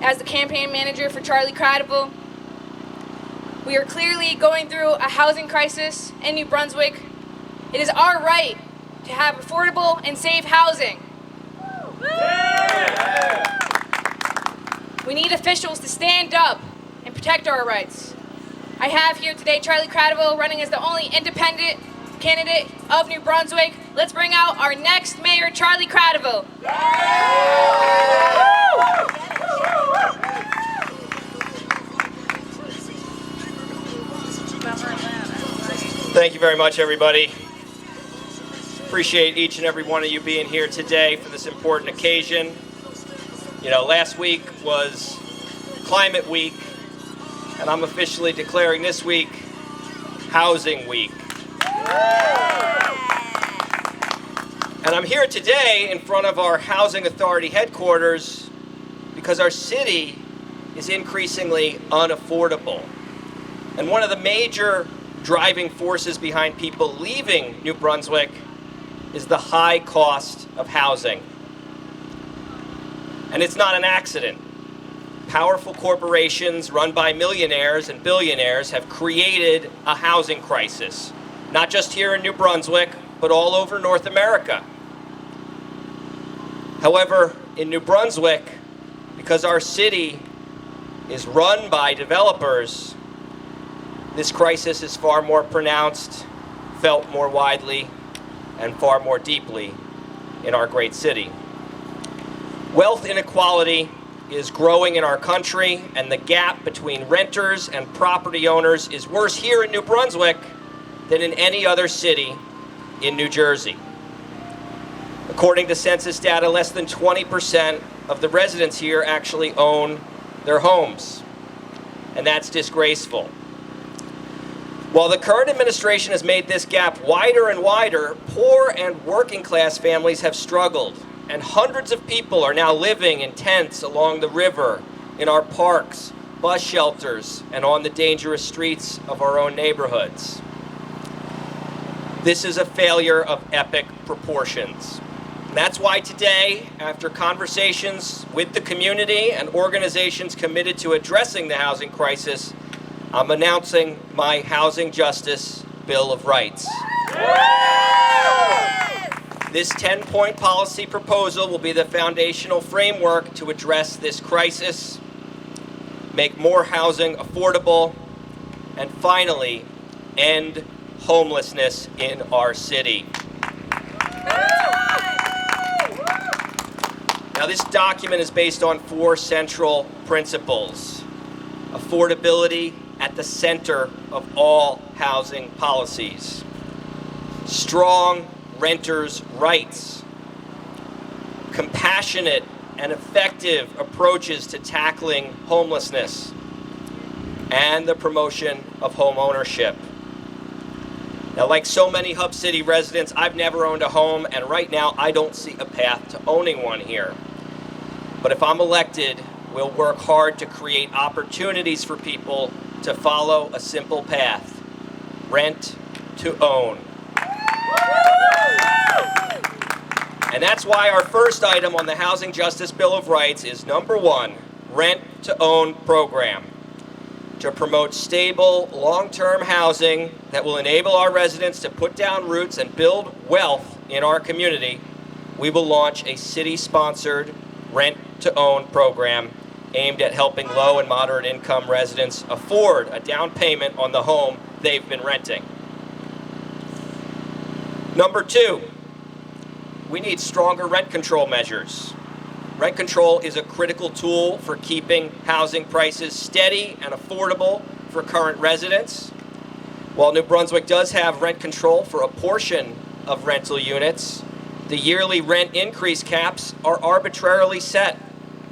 as the campaign manager for Charlie Credible. We are clearly going through a housing crisis in New Brunswick. It is our right to have affordable and safe housing. We need officials to stand up and protect our rights. I have here today Charlie Credible running as the only independent candidate of New Brunswick. Let's bring out our next mayor, Charlie Credible. Thank you very much, everybody. Appreciate each and every one of you being here today for this important occasion. You know, last week was Climate Week, and I'm officially declaring this week Housing Week. And I'm here today in front of our Housing Authority headquarters because our city is increasingly unaffordable. And one of the major driving forces behind people leaving New Brunswick is the high cost of housing. And it's not an accident. Powerful corporations run by millionaires and billionaires have created a housing crisis, not just here in New Brunswick, but all over North America. However, in New Brunswick, because our city is run by developers, this crisis is far more pronounced, felt more widely, and far more deeply in our great city. Wealth inequality is growing in our country, and the gap between renters and property owners is worse here in New Brunswick than in any other city in New Jersey. According to census data, less than 20% of the residents here actually own their homes, and that's disgraceful. While the current administration has made this gap wider and wider, poor and working class families have struggled, and hundreds of people are now living in tents along the river, in our parks, bus shelters, and on the dangerous streets of our own neighborhoods. This is a failure of epic proportions. And that's why today, after conversations with the community and organizations committed to addressing the housing crisis, I'm announcing my Housing Justice Bill of Rights. This 10-point policy proposal will be the foundational framework to address this crisis, make more housing affordable, and finally, end homelessness in our city. Now, this document is based on 4 central principles. Affordability at the center of all housing policies. Strong renters' rights. Compassionate and effective approaches to tackling homelessness. And the promotion of home ownership. Now, like so many Hub City residents, I've never owned a home, and right now I don't see a path to owning one here. But if I'm elected, we'll work hard to create opportunities for people to follow a simple path: rent to own. And that's why our first item on the Housing Justice Bill of Rights is number 1, Rent to Own program. To promote stable, long-term housing that will enable our residents to put down roots and build wealth in our community, we will launch a city-sponsored Rent to Own program aimed at helping low and moderate income residents afford a down payment on the home they've been renting. Number 2, we need stronger rent control measures. Rent control is a critical tool for keeping housing prices steady and affordable for current residents. While New Brunswick does have rent control for a portion of rental units, the yearly rent increase caps are arbitrarily set,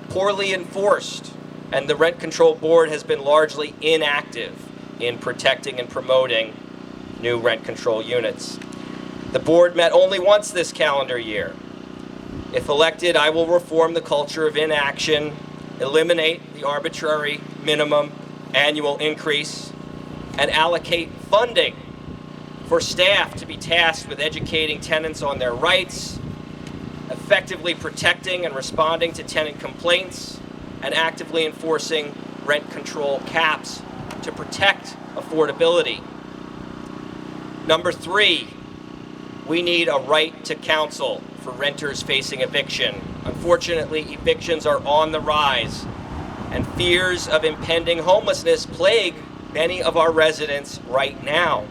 poorly enforced, and the Rent Control Board has been largely inactive in protecting and promoting new rent control units. The board met only once this calendar year. If elected, I will reform the culture of inaction, eliminate the arbitrary minimum annual increase, and allocate funding for staff to be tasked with educating tenants on their rights, effectively protecting and responding to tenant complaints, and actively enforcing rent control caps to protect affordability. Number 3, we need a right to counsel for renters facing eviction. Unfortunately, evictions are on the rise, and fears of impending homelessness plague many of our residents right now.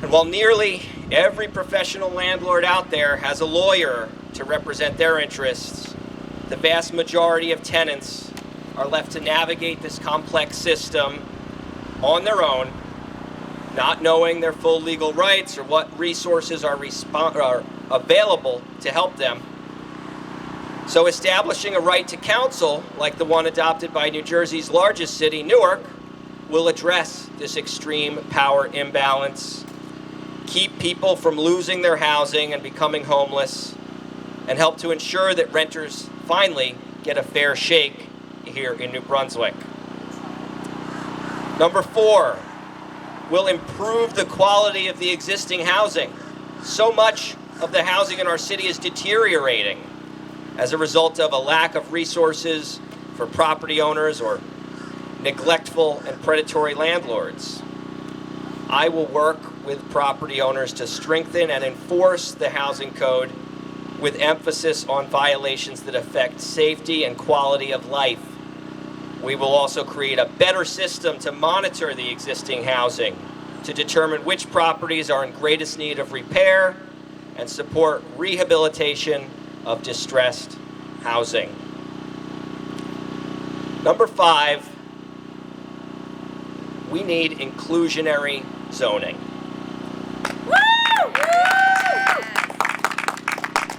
And while nearly every professional landlord out there has a lawyer to represent their interests, the vast majority of tenants are left to navigate this complex system on their own, not knowing their full legal rights or what resources are available to help them. So establishing a right to counsel, like the one adopted by New Jersey's largest city, Newark, will address this extreme power imbalance, keep people from losing their housing and becoming homeless, and help to ensure that renters finally get a fair shake here in New Brunswick. Number 4, will improve the quality of the existing housing. So much of the housing in our city is deteriorating as a result of a lack of resources for property owners or neglectful and predatory landlords. I will work with property owners to strengthen and enforce the housing code with emphasis on violations that affect safety and quality of life. We will also create a better system to monitor the existing housing, to determine which properties are in greatest need of repair and support rehabilitation of distressed housing. Number 5, we need inclusionary zoning.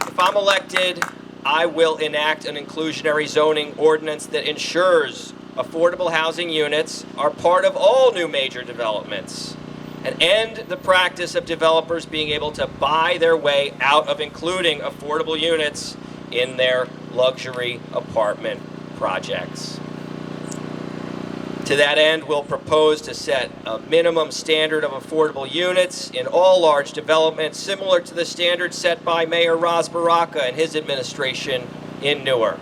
If I'm elected, I will enact an inclusionary zoning ordinance that ensures affordable housing units are part of all new major developments and end the practice of developers being able to buy their way out of including affordable units in their luxury apartment projects. To that end, we'll propose to set a minimum standard of affordable units in all large developments, similar to the standard set by Mayor Ras Baraka and his administration in Newark.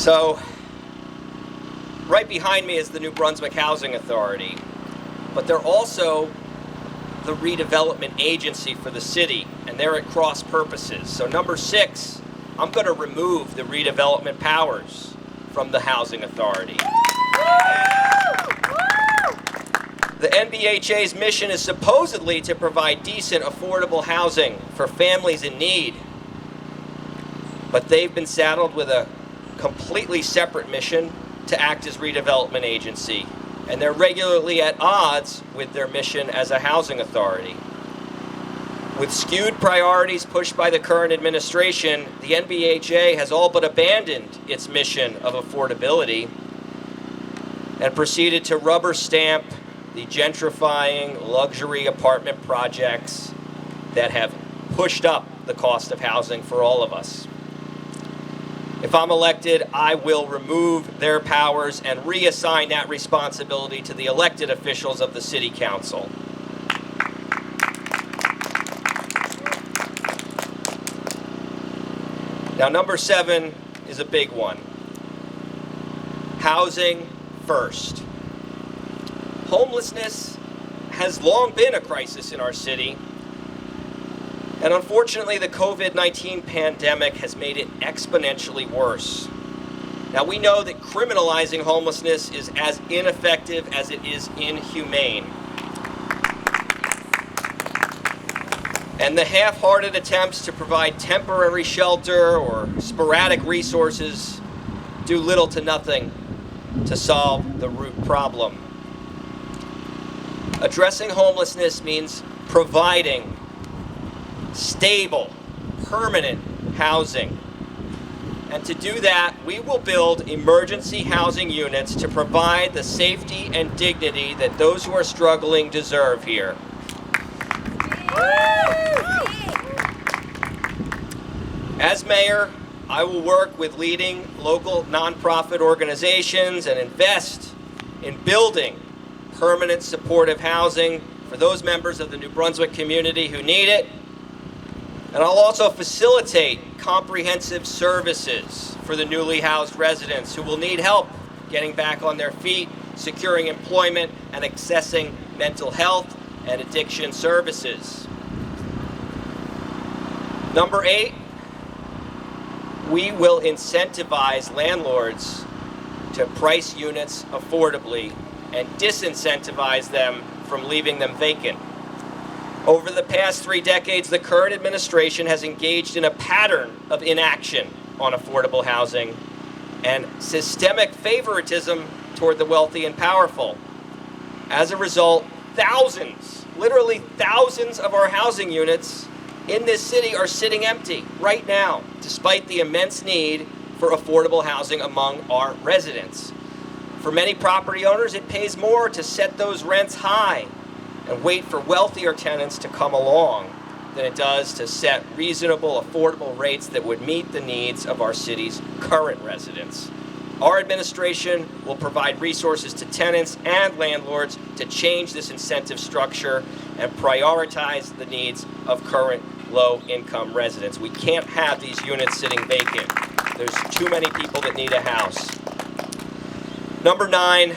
So, right behind me is the New Brunswick Housing Authority, but they're also the redevelopment agency for the city, and they're at cross purposes. So number 6, I'm going to remove the redevelopment powers from the Housing Authority. The NBHA's mission is supposedly to provide decent, affordable housing for families in need, but they've been saddled with a completely separate mission to act as redevelopment agency, and they're regularly at odds with their mission as a housing authority. With skewed priorities pushed by the current administration, the NBHA has all but abandoned its mission of affordability and proceeded to rubber stamp the gentrifying luxury apartment projects that have pushed up the cost of housing for all of us. If I'm elected, I will remove their powers and reassign that responsibility to the elected officials of the City Council. Now, number 7 is a big one. Housing first. Homelessness has long been a crisis in our city, and unfortunately, the COVID-19 pandemic has made it exponentially worse. Now, we know that criminalizing homelessness is as ineffective as it is inhumane. And the half-hearted attempts to provide temporary shelter or sporadic resources do little to nothing to solve the root problem. Addressing homelessness means providing stable, permanent housing. And to do that, we will build emergency housing units to provide the safety and dignity that those who are struggling deserve here. As mayor, I will work with leading local nonprofit organizations and invest in building permanent supportive housing for those members of the New Brunswick community who need it. And I'll also facilitate comprehensive services for the newly housed residents who will need help getting back on their feet, securing employment, and accessing mental health and addiction services. Number 8, we will incentivize landlords to price units affordably and disincentivize them from leaving them vacant. Over the past 3 decades, the current administration has engaged in a pattern of inaction on affordable housing and systemic favoritism toward the wealthy and powerful. As a result, thousands, literally thousands of our housing units in this city are sitting empty right now, despite the immense need for affordable housing among our residents. For many property owners, it pays more to set those rents high and wait for wealthier tenants to come along than it does to set reasonable, affordable rates that would meet the needs of our city's current residents. Our administration will provide resources to tenants and landlords to change this incentive structure and prioritize the needs of current low-income residents. We can't have these units sitting vacant. There's too many people that need a house. Number 9,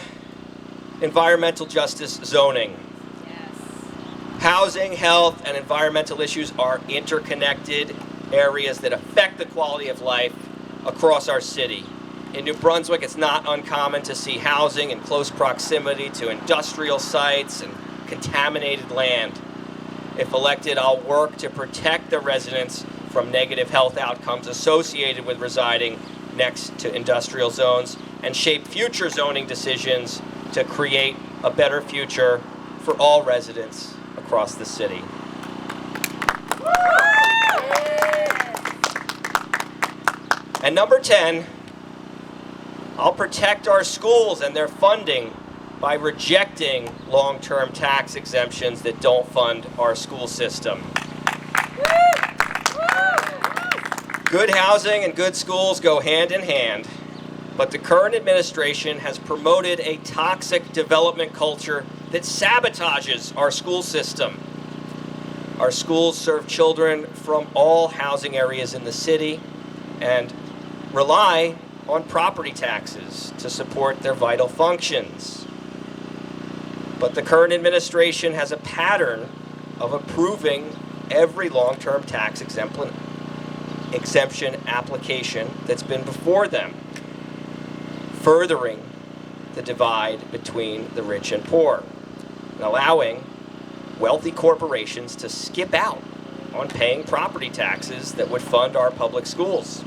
environmental justice zoning. Housing, health, and environmental issues are interconnected areas that affect the quality of life across our city. In New Brunswick, it's not uncommon to see housing in close proximity to industrial sites and contaminated land. If elected, I'll work to protect the residents from negative health outcomes associated with residing next to industrial zones and shape future zoning decisions to create a better future for all residents across the city. And number 10, I'll protect our schools and their funding by rejecting long-term tax exemptions that don't fund our school system. Good housing and good schools go hand in hand, but the current administration has promoted a toxic development culture that sabotages our school system. Our schools serve children from all housing areas in the city and rely on property taxes to support their vital functions. But the current administration has a pattern of approving every long-term tax exemption application that's been before them, furthering the divide between the rich and poor, and allowing wealthy corporations to skip out on paying property taxes that would fund our public schools.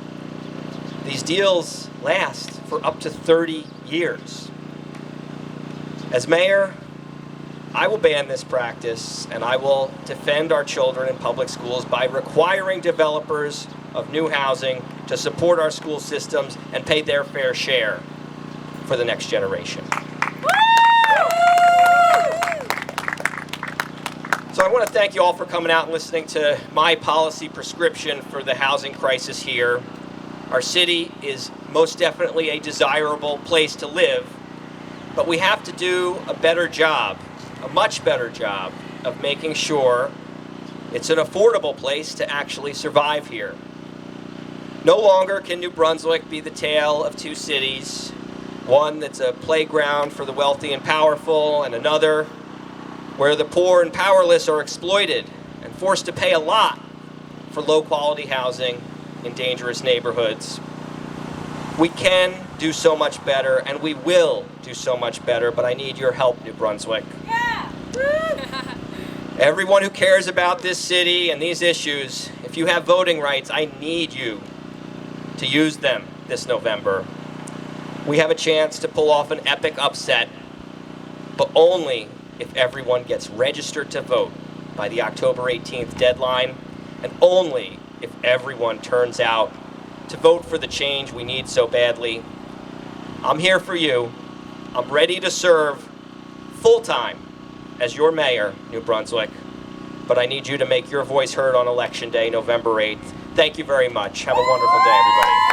These deals last for up to 30 years. As mayor, I will ban this practice, and I will defend our children in public schools by requiring developers of new housing to support our school systems and pay their fair share for the next generation. So I want to thank you all for coming out and listening to my policy prescription for the housing crisis here. Our city is most definitely a desirable place to live, but we have to do a better job, a much better job, of making sure it's an affordable place to actually survive here. No longer can New Brunswick be the tale of two cities, one that's a playground for the wealthy and powerful, and another where the poor and powerless are exploited and forced to pay a lot for low-quality housing in dangerous neighborhoods. We can do so much better, and we will do so much better, but I need your help, New Brunswick. Yeah! Everyone who cares about this city and these issues, if you have voting rights, I need you to use them this November. We have a chance to pull off an epic upset, but only if everyone gets registered to vote by the October 18th deadline, and only if everyone turns out to vote for the change we need so badly. I'm here for you. I'm ready to serve full-time as your mayor, New Brunswick, but I need you to make your voice heard on Election Day, November 8th. Thank you very much. Have a wonderful day, everybody.